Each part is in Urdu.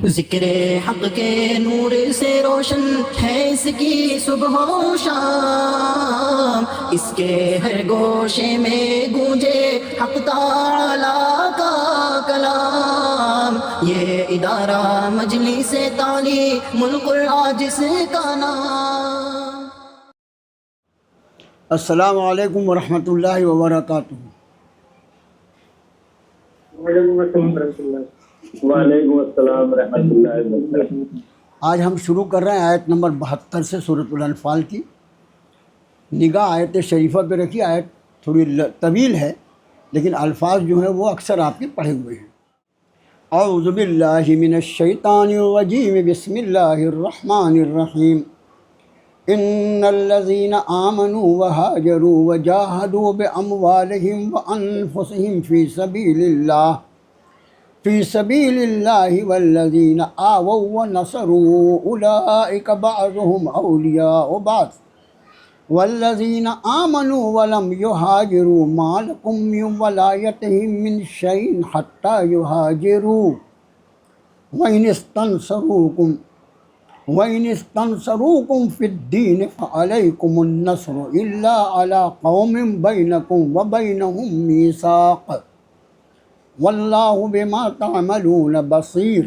ذکر حق کے نور سے روشن ہے اس کی صبح و شام، اس کے ہر گوشے میں گونجے حق تعالیٰ کا کلام، یہ ادارہ مجلس تعلیم القرآن جس کا نام۔ السلام علیکم ورحمۃ اللہ وبرکاتہ۔ وعلیکم السلام ورحمۃ اللہ وبرکاتہ۔ آج ہم شروع کر رہے ہیں آیت نمبر 72 سے سورۃ الانفال کی۔ نگاہ آیت شریفہ پہ رکھی۔ آیت تھوڑی طویل ہے لیکن الفاظ جو ہیں وہ اکثر آپ کے پڑھے ہوئے ہیں۔ اعوذ باللہ من الشیطان الرجیم، بسم اللہ الرحمن الرحیم۔ ان الذین آمنوا وہاجروا وجاہدوا باموالہم وانفسہم فی سبیل اللہ والذین آووا ونصروا اولئک بعضهم اولیاء بعض والذین آمنوا ولم یہاجروا ما لکم من ولایتہم من شیء حتی یہاجروا وَإِنِ اسْتَنْصَرُوكُمْ فِي الدِّينِ فَعَلَيْكُمُ النَّصْرُ إِلَّا عَلَىٰ قَوْمٍ بَيْنَكُمْ وَبَيْنَهُمْ مِيثَاقٌ وَاللَّهُ بِمَا تَعْمَلُونَ بَصِيرٌ۔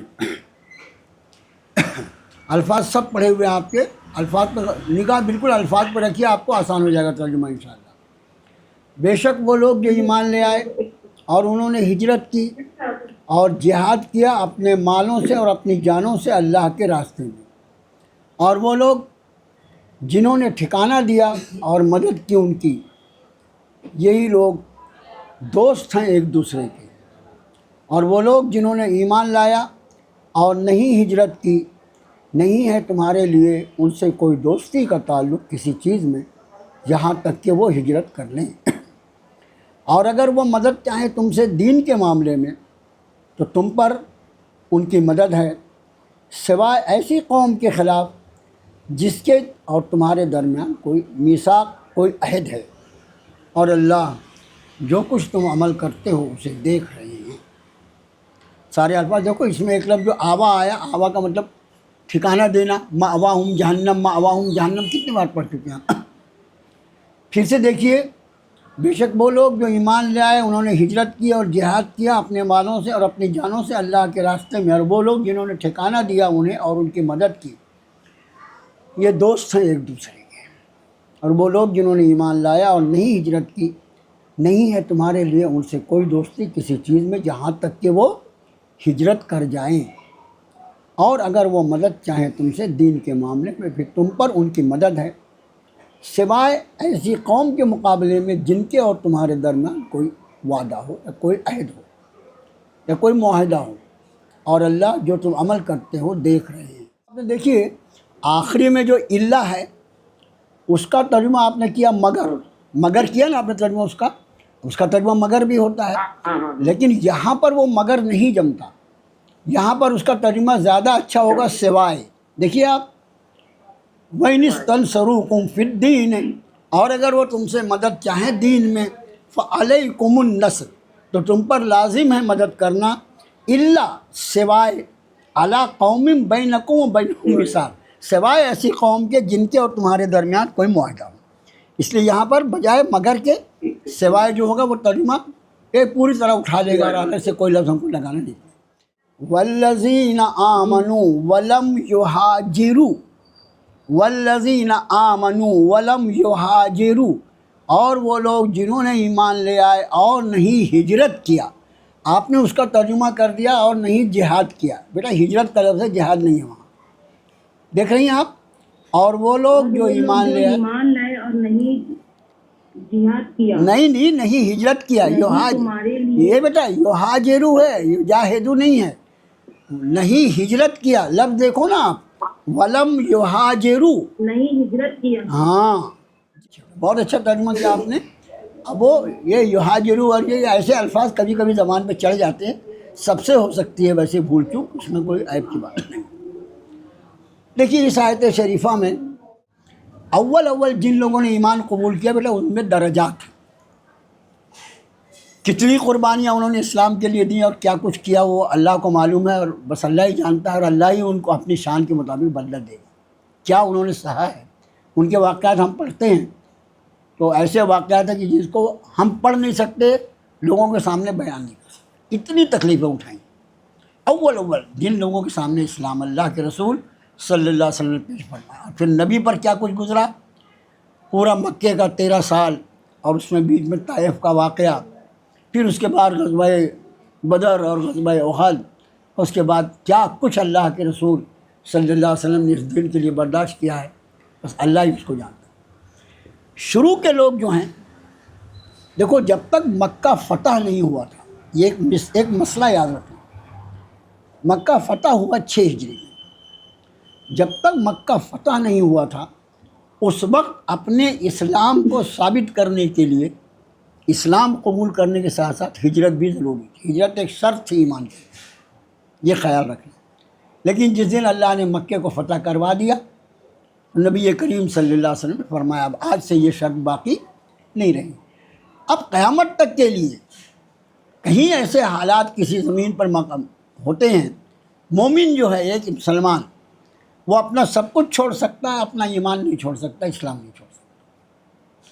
الفاظ سب پڑھے ہوئے ہیں آپ کے۔ الفاظ پر نگاہ بالکل الفاظ پر رکھیے، آپ کو آسان ہو جائے گا ترجمہ انشاءاللہ۔ بے شک وہ لوگ جو ایمان لے آئے اور انہوں نے ہجرت کی اور جہاد کیا اپنے مالوں سے اور اپنی جانوں سے اللہ کے راستے میں، اور وہ لوگ جنہوں نے ٹھکانہ دیا اور مدد کی ان کی، یہی لوگ دوست ہیں ایک دوسرے کے۔ اور وہ لوگ جنہوں نے ایمان لایا اور نہیں ہجرت کی، نہیں ہے تمہارے لیے ان سے کوئی دوستی کا تعلق کسی چیز میں یہاں تک کہ وہ ہجرت کر لیں۔ اور اگر وہ مدد چاہیں تم سے دین کے معاملے میں تو تم پر ان کی مدد ہے، سوائے ایسی قوم کے خلاف جس کے اور تمہارے درمیان کوئی میثاق، کوئی عہد ہے، اور اللہ جو کچھ تم عمل کرتے ہو اسے دیکھ رہے ہیں۔ سارے الفاظ دیکھو، اس میں ایک لفظ جو آوا آیا، آوا کا مطلب ٹھکانہ دینا، مأواہم جہنم، مأواہم جہنم کتنی بار پڑھ چکے ہیں۔ پھر سے دیکھیے، بے شک وہ لوگ جو ایمان لے آئے انہوں نے ہجرت کی اور جہاد کیا اپنے مالوں سے اور اپنی جانوں سے اللہ کے راستے میں، اور وہ لوگ جنہوں نے ٹھکانہ دیا انہیں اور ان کی مدد کی، یہ دوست ہیں ایک دوسرے کے۔ اور وہ لوگ جنہوں نے ایمان لایا اور نہیں ہجرت کی، نہیں ہے تمہارے لیے ان سے کوئی دوستی کسی چیز میں جہاں تک کہ وہ ہجرت کر جائیں، اور اگر وہ مدد چاہیں تم سے دین کے معاملے میں پھر تم پر ان کی مدد ہے، سوائے ایسی قوم کے مقابلے میں جن کے اور تمہارے درمیان کوئی وعدہ ہو یا کوئی عہد ہو یا کوئی معاہدہ ہو، اور اللہ جو تم عمل کرتے ہو دیکھ رہے ہیں۔ آپ نے دیکھیے آخری میں جو اللہ ہے اس کا ترجمہ آپ نے کیا مگر کیا نا آپ نے ترجمہ، اس کا ترجمہ مگر بھی ہوتا ہے، لیکن یہاں پر وہ مگر نہیں جمتا، یہاں پر اس کا ترجمہ زیادہ اچھا ہوگا سوائے۔ دیکھیے آپ، وَإِنِ اسْتَنْصَرُوكُمْ فِي الدِّينِ، اور اگر وہ تم سے مدد چاہیں دین میں، فَعَلَيْكُمُ النَّصْرُ، تو تم پر لازم ہے مدد کرنا، إِلَّا سوائے عَلَىٰ قَوْمٍ بَيْنَكُمْ وَبَيْنَهُمْ مِيثَاق، سوائے ایسی قوم کے جن کے اور تمہارے درمیان کوئی معاہدہ ہو۔ اس لیے یہاں پر بجائے مگر کے سوائے جو ہوگا وہ ترجمہ پوری طرح اٹھا لے گا اور آگے سے کوئی لفظ ہم کو لگانا نہیں۔ وَالَّذِينَ آمَنُوا وَلَمْ يُهَاجِرُوا، وَالَّذِينَ آمَنُوا وَلَمْ يُهَاجِرُوا، اور وہ لوگ جنہوں نے ایمان لے آئے اور نہیں ہجرت کیا۔ آپ نے اس کا ترجمہ کر دیا اور نہیں جہاد کیا، بیٹا ہجرت کا لفظ ہے، جہاد نہیں ہے وہاں، دیکھ رہی ہیں آپ۔ اور وہ لوگ جو ایمان لے آئے اور نہیں جہاد کیا، نہیں ہجرت کیا، یہ بیٹا یہاجرو ہے، یجاہدو نہیں ہے، نہیں ہجرت کیا، لفظ دیکھو نا آپ، ولم یہاجرو، نہیں ہجرت کیا۔ ہاں بہت اچھا ترجمہ کیا آپ نے۔ اب وہ یہ یہاجرو اور یہ ایسے الفاظ کبھی کبھی زبان پہ چڑھ جاتے ہیں، سب سے ہو سکتی ہے ویسے بھول چوک، اس میں کوئی عیب کی بات نہیں۔ دیکھیے اس آیت شریفہ میں اول جن لوگوں نے ایمان قبول کیا بیٹا ان میں درجات، کتنی قربانیاں انہوں نے اسلام کے لیے دی اور کیا کچھ کیا وہ اللہ کو معلوم ہے، اور بس اللہ ہی جانتا ہے، اور اللہ ہی ان کو اپنی شان کے مطابق بدلہ دے گا۔ کیا انہوں نے سہا ہے، ان کے واقعات ہم پڑھتے ہیں تو ایسے واقعات ہیں کہ جس کو ہم پڑھ نہیں سکتے، لوگوں کے سامنے بیان نہیں کر سکتے، اتنی تکلیفیں اٹھائیں۔ اول جن لوگوں کے سامنے اسلام اللہ کے رسول صلی اللہ علیہ وسلم نے پیش فرمایا، پھر نبی پر کیا کچھ گزرا، پورا مکے کا 13 سال، اور اس میں بیچ میں طائف کا واقعہ، پھر اس کے بعد غزوہ بدر اور غزوہ احد، اس کے بعد کیا کچھ اللہ کے رسول صلی اللہ علیہ وسلم نے اس دین کے لیے برداشت کیا ہے، بس اللہ ہی اس کو جانتا ہے۔ شروع کے لوگ جو ہیں، دیکھو جب تک مکہ فتح نہیں ہوا تھا، یہ ایک مسئلہ یاد رکھنا، مکہ فتح ہوا 6 ہجری میں، جب تک مکہ فتح نہیں ہوا تھا اس وقت اپنے اسلام کو ثابت کرنے کے لیے اسلام قبول کرنے کے ساتھ ساتھ ہجرت بھی ضروری تھی۔ ہجرت ایک شرط تھی ایمان کی، یہ خیال رکھنا۔ لیکن جس دن اللہ نے مکے کو فتح کروا دیا، نبی کریم صلی اللہ علیہ وسلم نے فرمایا اب آج سے یہ شرط باقی نہیں رہی، اب قیامت تک کے لیے کہیں ایسے حالات کسی زمین پر ہوتے ہیں، مومن جو ہے ایک مسلمان وہ اپنا سب کچھ چھوڑ سکتا ہے، اپنا ایمان نہیں چھوڑ سکتا، اسلام نہیں چھوڑ سکتا،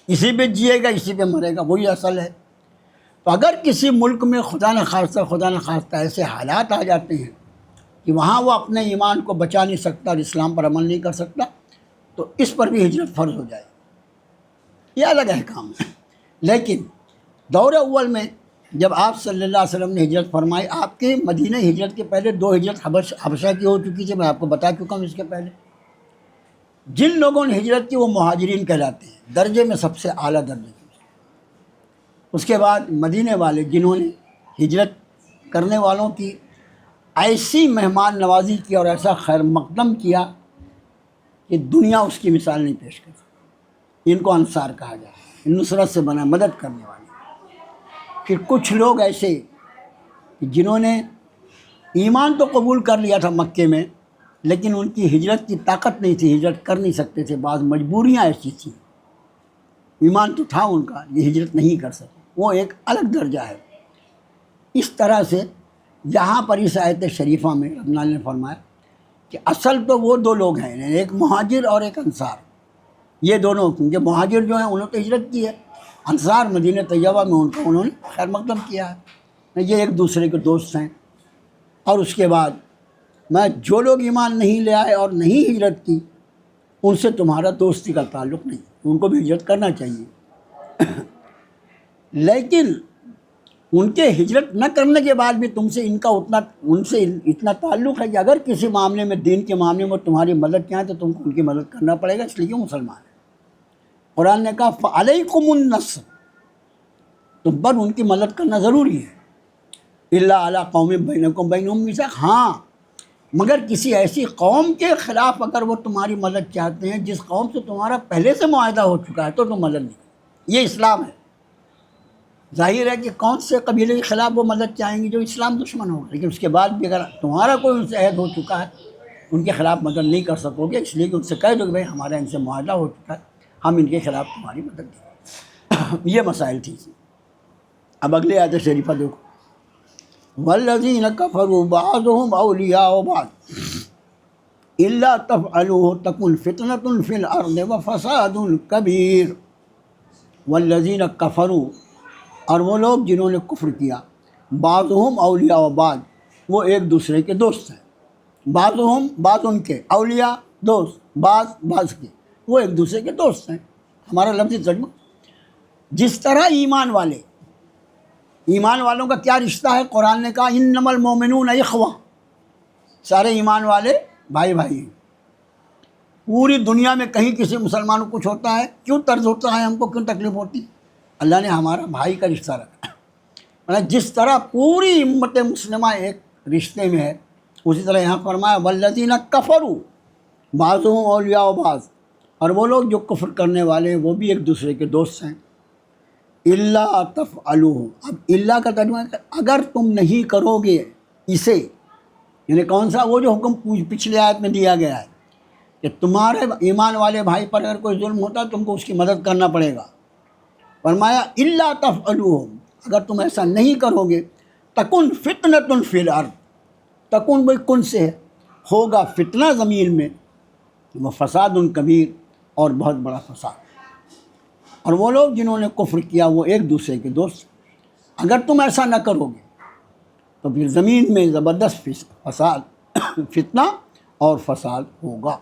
اسی پہ جیے گا اسی پہ مرے گا، وہی اصل ہے۔ تو اگر کسی ملک میں خدا نخواستہ ایسے حالات آ جاتے ہیں کہ وہاں وہ اپنے ایمان کو بچا نہیں سکتا اور اسلام پر عمل نہیں کر سکتا، تو اس پر بھی ہجرت فرض ہو جائے، یہ الگ احکام ہے۔ لیکن دور اول میں جب آپ صلی اللہ علیہ وسلم نے ہجرت فرمائی، آپ کے مدینہ ہجرت کے پہلے 2 ہجرت حبشہ کی ہو چکی تھی، میں آپ کو بتا چکا ہوں اس کے پہلے۔ جن لوگوں نے ہجرت کی وہ مہاجرین کہلاتے ہیں، درجے میں سب سے اعلیٰ درجے کی۔ اس کے بعد مدینے والے جنہوں نے ہجرت کرنے والوں کی ایسی مہمان نوازی کی اور ایسا خیر مقدم کیا کہ دنیا اس کی مثال نہیں پیش کر سکتی، ان کو انصار کہا جاتا ہے، نصرت سے بنا مدد کرنے والے۔ پھر کچھ لوگ ایسے جنہوں نے ایمان تو قبول کر لیا تھا مکے میں، لیکن ان کی ہجرت کی طاقت نہیں تھی، ہجرت کر نہیں سکتے تھے، بعض مجبوریاں ایسی تھیں، ایمان تو تھا ان کا، یہ ہجرت نہیں کر سکے، وہ ایک الگ درجہ ہے۔ اس طرح سے یہاں پر اس آیت شریفہ میں ربنا نے فرمایا کہ اصل تو وہ 2 لوگ ہیں، ایک مہاجر اور ایک انصار، یہ دونوں، کیونکہ مہاجر جو ہیں انہوں نے تو ہجرت کی ہے، انصار مدینہ طیبہ میں انہوں نے خیر مقدم کیا ہے، یہ ایک دوسرے کے دوست ہیں۔ اور اس کے بعد میں جو لوگ ایمان نہیں لے آئے اور نہیں ہجرت کی ان سے تمہارا دوستی کا تعلق نہیں، ان کو بھی ہجرت کرنا چاہیے، لیکن ان کے ہجرت نہ کرنے کے بعد بھی تم سے ان سے اتنا تعلق ہے کہ اگر کسی معاملے میں، دین کے معاملے میں تمہاری مدد کیا ہے تو تم کو ان کی مدد کرنا پڑے گا، اس لیے مسلمان ہیں۔ قرآن نے کہا فَعَلَيْكُمُ النَّصْرُ، تم پر ان کی مدد کرنا ضروری ہے، إِلَّا عَلَىٰ قَوْمٍ بَيْنَكُمْ بَيْنَهُمْ مِيثَاقٌ، ہاں مگر کسی ایسی قوم کے خلاف اگر وہ تمہاری مدد چاہتے ہیں جس قوم سے تمہارا پہلے سے معاہدہ ہو چکا ہے تو تم مدد نہیں کرو، یہ اسلام ہے۔ ظاہر ہے کہ کون سے قبیلے کے خلاف وہ مدد چاہیں گی جو اسلام دشمن ہوگا، لیکن اس کے بعد بھی اگر تمہارا کوئی ان سے عہد ہو چکا ہے ان کے خلاف مدد نہیں کر سکو گے، اس لیے کہ ان سے کہہ دو کہ بھائی ہمارا ان سے معاہدہ ہو چکا ہے، ہم ان کے خلاف تمہاری مدد دیں۔ یہ مسائل تھی۔ اب اگلے آیت شریفہ دیکھو، والذین کفروا بعضهم اولیاء بعض الا تفعلوه تکن فتنة فی الارض وفساد کبیر۔ والذین کفروا، اور وہ لوگ جنہوں نے کفر کیا، بعضهم اولیاء بعض، وہ ایک دوسرے کے دوست ہیں، بعضهم بعض ان کے، اولیاء دوست، بعض کے، وہ ایک دوسرے کے دوست ہیں۔ ہمارا لفظی ترجمہ، جس طرح ایمان والوں کا کیا رشتہ ہے، قرآن نے کہا انما المؤمنون اخوہ، سارے ایمان والے بھائی ہیں۔ پوری دنیا میں کہیں کسی مسلمان کو کچھ ہوتا ہے، کیوں طرز ہوتا ہے، ہم کو کیوں تکلیف ہوتی، اللہ نے ہمارا بھائی کا رشتہ رکھا ہے۔ جس طرح پوری امت مسلمہ ایک رشتے میں ہے، اسی طرح یہاں فرمایا والذین کفروا بعضهم اولیاء بعض، اور وہ لوگ جو کفر کرنے والے ہیں وہ بھی ایک دوسرے کے دوست ہیں۔ الا تفعلوہ، اب اللہ کا ترجمہ ہے اگر تم نہیں کرو گے اسے، یعنی کون سا، وہ جو حکم پچھلے آیت میں دیا گیا ہے کہ تمہارے ایمان والے بھائی پر اگر کوئی ظلم ہوتا ہے تم کو اس کی مدد کرنا پڑے گا، فرمایا الا تفعلوہ، اگر تم ایسا نہیں کرو گے تکن فتنۃ فی الارض، تکن بھائی کن سے ہے، ہوگا فتنہ زمین میں، وہ فساد کبیر، اور بہت بڑا فساد۔ اور وہ لوگ جنہوں نے کفر کیا وہ ایک دوسرے کے دوست، اگر تم ایسا نہ کرو گے تو پھر زمین میں زبردست فساد فتنہ اور فساد ہوگا۔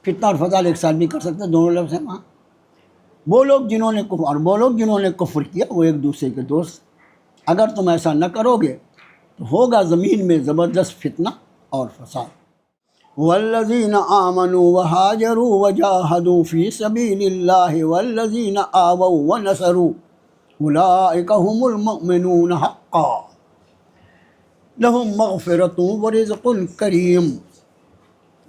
فتنہ اور فساد ایک ساتھ بھی کر سکتے ہیں، دونوں لفظ ہیں وہاں۔ وہ لوگ جنہوں نے کفر، اور وہ لوگ جنہوں نے کفر کیا وہ ایک دوسرے کے دوست، اگر تم ایسا نہ کرو گے تو ہوگا زمین میں زبردست فتنہ اور فساد۔ والذین آمنوا وہاجروا وجاہدوا فی سبیل اللہ والذین آووا ونصروا اولئک هم المؤمنون حقا لہم مغفرۃ ورزق کریم۔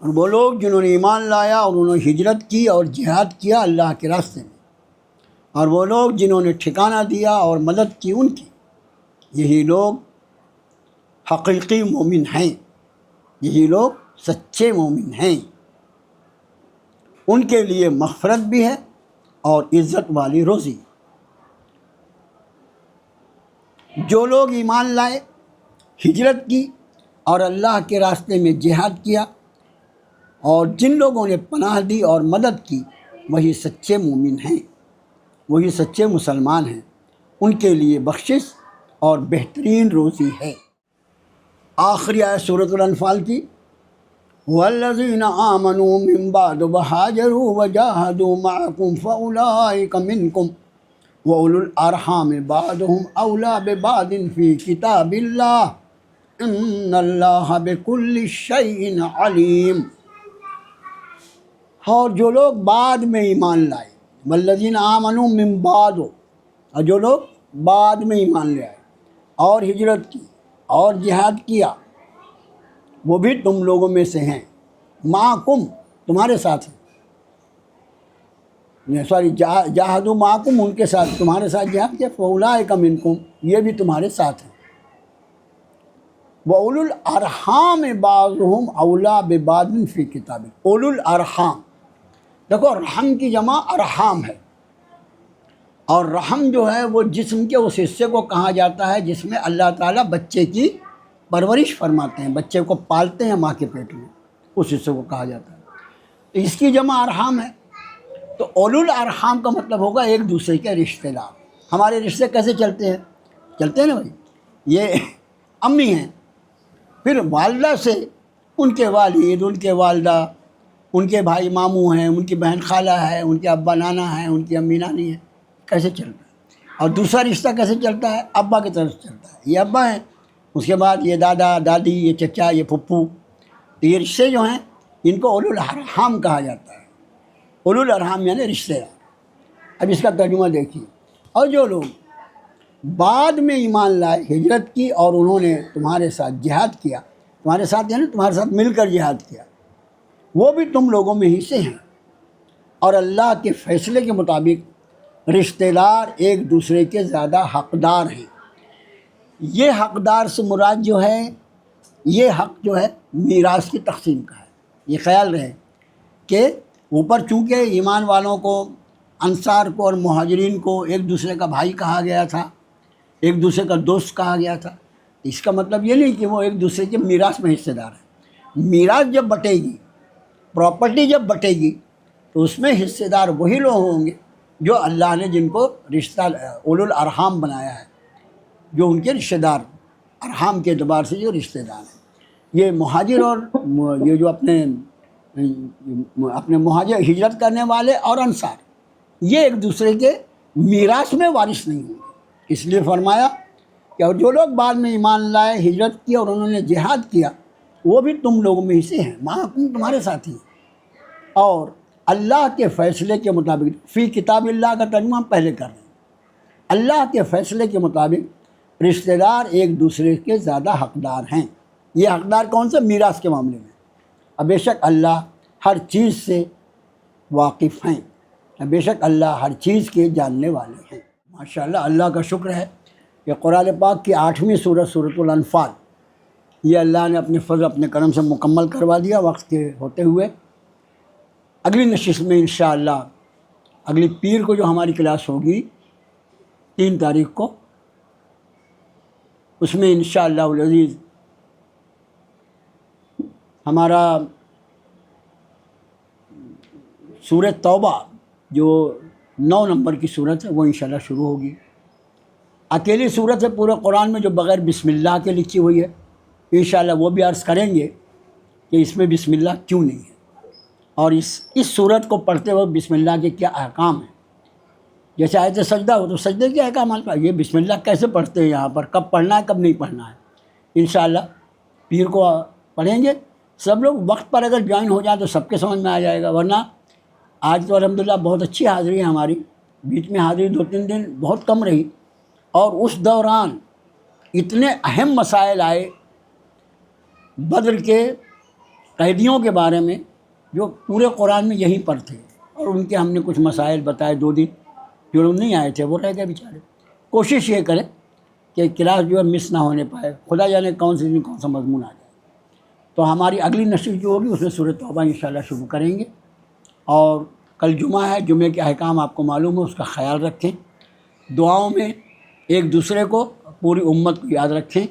اور وہ لوگ جنہوں نے ایمان لایا اور انہوں نے ہجرت کی اور جہاد کیا اللہ کے راستے میں، اور وہ لوگ جنہوں نے ٹھکانہ دیا اور مدد کی ان کی، یہی لوگ حقیقی مومن ہیں، یہی لوگ سچے مومن ہیں۔ ان کے لیے مغفرت بھی ہے اور عزت والی روزی۔ جو لوگ ایمان لائے، ہجرت کی اور اللہ کے راستے میں جہاد کیا، اور جن لوگوں نے پناہ دی اور مدد کی، وہی سچے مومن ہیں، وہی سچے مسلمان ہیں۔ ان کے لیے بخشش اور بہترین روزی ہے۔ آخری آیت سورۃ الانفال کی، والذین آمنوا من بعد وہاجروا وجاہدوا معکم فاولئک منکم وَأُولُو الْأَرْحَامِ بَعْضُهُمْ أَوْلَىٰ بِبَعْضٍ فِي كِتَابِ اللَّهِ إِنَّ اللَّهَ بِكُلِّ شَيْءٍ عَلِيمٌ۔ اور جو لوگ بعد میں ایمان لائے، والذین آمنوا من بعد، اور جو لوگ بعد میں ایمان لے آئے اور ہجرت کی اور جہاد کیا، وہ بھی تم لوگوں میں سے ہیں، معکم تمہارے ساتھ ہیں، سوری جاہدوا معکم ان کے ساتھ، تمہارے ساتھ جہاد کیا، فاولئک منکم یہ بھی تمہارے ساتھ ہیں، وَأُولُو الْأَرْحَامِ بَعْضُهُمْ أَوْلَىٰ بِبَعْضٍ فِي کتاب۔ اولو الارحام، دیکھو رحم کی جمع ارحام ہے، اور رحم جو ہے وہ جسم کے اس حصے کو کہا جاتا ہے جس میں اللہ تعالیٰ بچے کی پرورش فرماتے ہیں، بچے کو پالتے ہیں ماں کے پیٹ میں، اس حصے کو کہا جاتا ہے، تو اس کی جمع ارحام ہے۔ تو اولو الارحام کا مطلب ہوگا ایک دوسرے کے رشتہ دار۔ ہمارے رشتے کیسے چلتے ہیں نا بھائی، یہ امی ہیں، پھر والدہ سے ان کے والد، ان کے والدہ، ان کے بھائی ماموں ہیں، ان کی بہن خالہ ہے، ان کے ابا نانا ہیں، ان کی امی نانی ہے، کیسے چلتا ہے۔ اور دوسرا رشتہ کیسے چلتا ہے، ابا کی طرف سے چلتا ہے، یہ ابا ہیں، اس کے بعد یہ دادا دادی، یہ چچا، یہ پھپھو، تو یہ رشتے جو ہیں ان کو اولو الارحام کہا جاتا ہے۔ اولو الارحام یعنی رشتے دار۔ اب اس کا ترجمہ دیکھیے، اور جو لوگ بعد میں ایمان لائے، ہجرت کی اور انہوں نے تمہارے ساتھ جہاد کیا، تمہارے ساتھ یعنی تمہارے ساتھ مل کر جہاد کیا، وہ بھی تم لوگوں میں ہی سے ہیں، اور اللہ کے فیصلے کے مطابق رشتہ دار ایک دوسرے کے زیادہ حقدار ہیں۔ یہ حقدار سے مراد جو ہے، یہ حق جو ہے میراث کی تقسیم کا ہے۔ یہ خیال رہے کہ اوپر چونکہ ایمان والوں کو، انصار کو اور مہاجرین کو ایک دوسرے کا بھائی کہا گیا تھا، ایک دوسرے کا دوست کہا گیا تھا، اس کا مطلب یہ نہیں کہ وہ ایک دوسرے کے میراث میں حصے دار ہیں۔ میراث جب بٹے گی، پراپرٹی جب بٹے گی، تو اس میں حصے دار وہی لوگ ہوں گے جو اللہ نے جن کو رشتہ اولو الارحام بنایا ہے، جو ان کے رشتہ دار ارحام کے اعتبار سے جو رشتہ دار ہیں۔ یہ مہاجر اور یہ جو اپنے مہاجر ہجرت کرنے والے اور انصار، یہ ایک دوسرے کے میراث میں وارث نہیں ہوں گے۔ اس لیے فرمایا کہ اور جو لوگ بعد میں ایمان لائے، ہجرت کی اور انہوں نے جہاد کیا، وہ بھی تم لوگوں میں سے ہیں، معکم تمہارے ساتھ ہیں، اور اللہ کے فیصلے کے مطابق، فی کتاب اللہ کا ترجمہ ہم پہلے کر رہے ہیں، اللہ کے فیصلے کے مطابق رشتہ دار ایک دوسرے کے زیادہ حقدار ہیں۔ یہ حقدار کون سے؟ میراث کے معاملے میں۔ اب بے شک اللہ ہر چیز سے واقف ہیں، بے شک اللہ ہر چیز کے جاننے والے ہیں۔ ماشاءاللہ، اللہ کا شکر ہے کہ قرآن پاک کی 8ویں سورۃ، سورۃ الانفال، یہ اللہ نے اپنے فضل، اپنے کرم سے مکمل کروا دیا وقت کے ہوتے ہوئے۔ اگلی نشست میں انشاءاللہ، اگلی پیر کو جو ہماری کلاس ہوگی 3 تاریخ کو، اس میں انشاءاللہ العزیز ہمارا سورہ توبہ جو 9 نمبر کی صورت ہے وہ انشاءاللہ شروع ہوگی. اکیلی صورت ہے پورے قرآن میں جو بغیر بسم اللہ کے لکھی ہوئی ہے. انشاءاللہ وہ بھی عرض کریں گے کہ اس میں بسم اللہ کیوں نہیں ہے اور اس صورت کو پڑھتے وقت بسم اللہ کے کیا احکام ہیں. جیسے آیت سجدہ ہو تو سجدے کے احکامات کا یہ بسم اللہ کیسے پڑھتے ہیں، یہاں پر کب پڑھنا ہے کب نہیں پڑھنا ہے. انشاءاللہ پیر کو پڑھیں گے. سب لوگ وقت پر اگر جوائن ہو جائیں تو سب کے سمجھ میں آ جائے گا. ورنہ آج تو الحمدللہ بہت اچھی حاضری ہے ہماری. بیچ میں حاضری 2-3 دن بہت کم رہی اور اس دوران اتنے اہم مسائل آئے بدر کے قیدیوں کے بارے میں جو پورے قرآن میں یہیں پر تھے، اور ان کے ہم نے کچھ مسائل بتائے. 2 دن جو لوگ نہیں آئے تھے وہ رہ گئے بیچارے. کوشش یہ کریں کہ کلاس جو ہے مس نہ ہونے پائے. خدا جانے کون سی دن کون سا مضمون آ جائے. تو ہماری اگلی نشست جو ہوگی اس میں سورۃ توبہ انشاءاللہ شروع کریں گے. اور کل جمعہ ہے، جمعے کے احکام آپ کو معلوم ہے، اس کا خیال رکھیں. دعاؤں میں ایک دوسرے کو پوری امت کو یاد رکھیں.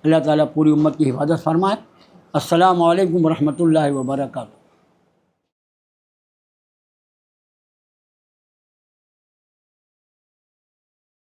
اللہ تعالیٰ پوری امت کی حفاظت فرمائے. السلام علیکم ورحمۃ اللہ وبرکاتہ.